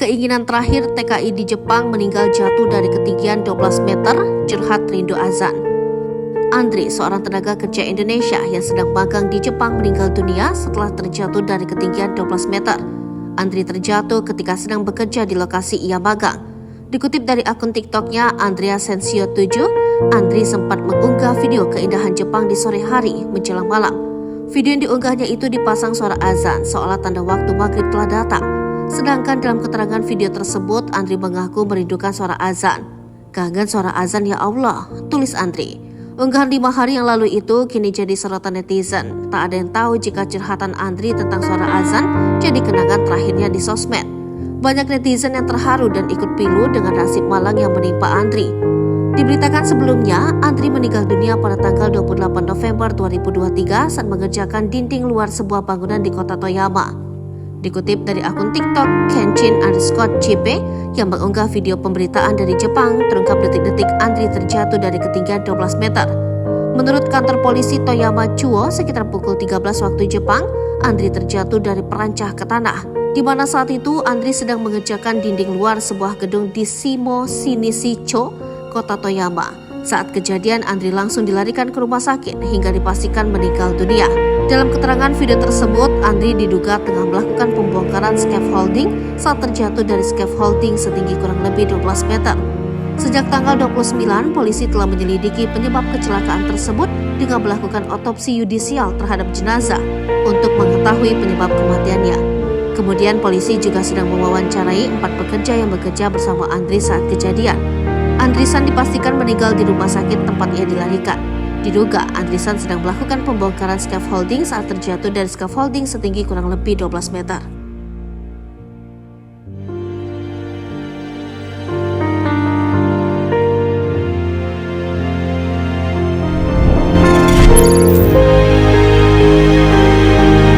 Keinginan terakhir TKI di Jepang meninggal jatuh dari ketinggian 12 meter, curhat rindu azan. Andri, seorang tenaga kerja Indonesia yang sedang magang di Jepang, meninggal dunia setelah terjatuh dari ketinggian 12 meter. Andri terjatuh ketika sedang bekerja di lokasi ia magang. Dikutip dari akun TikToknya Andrea Sensio 7, Andri sempat mengunggah video keindahan Jepang di sore hari menjelang malam. Video yang diunggahnya itu dipasang suara azan seolah tanda waktu maghrib telah datang. Sedangkan dalam keterangan video tersebut, Andri mengaku merindukan suara azan. Kangen suara azan ya Allah, tulis Andri. Unggahan 5 hari yang lalu itu kini jadi sorotan netizen. Tak ada yang tahu jika curhatan Andri tentang suara azan jadi kenangan terakhirnya di sosmed. Banyak netizen yang terharu dan ikut pilu dengan nasib malang yang menimpa Andri. Diberitakan sebelumnya, Andri meninggal dunia pada tanggal 28 November 2023 saat mengerjakan dinding luar sebuah bangunan di kota Toyama. Dikutip dari akun TikTok Kenshin_JP yang mengunggah video pemberitaan dari Jepang, terungkap detik-detik Andri terjatuh dari ketinggian 12 meter. Menurut kantor polisi Toyama Chuo, sekitar pukul 13 waktu Jepang, Andri terjatuh dari perancah ke tanah, di mana saat itu Andri sedang mengerjakan dinding luar sebuah gedung di Shimo Shinichi-cho, kota Toyama. Saat kejadian, Andri langsung dilarikan ke rumah sakit hingga dipastikan meninggal dunia. Dalam keterangan video tersebut, Andri diduga tengah melakukan pembongkaran scaffolding saat terjatuh dari scaffolding setinggi kurang lebih 12 meter. Sejak tanggal 29, polisi telah menyelidiki penyebab kecelakaan tersebut dengan melakukan otopsi yudisial terhadap jenazah untuk mengetahui penyebab kematiannya. Kemudian polisi juga sedang mewawancarai 4 pekerja yang bekerja bersama Andri saat kejadian. Andrisan dipastikan meninggal di rumah sakit tempat ia dilarikan. Diduga Andrisan sedang melakukan pembongkaran scaffolding saat terjatuh dari scaffolding setinggi kurang lebih 12 meter.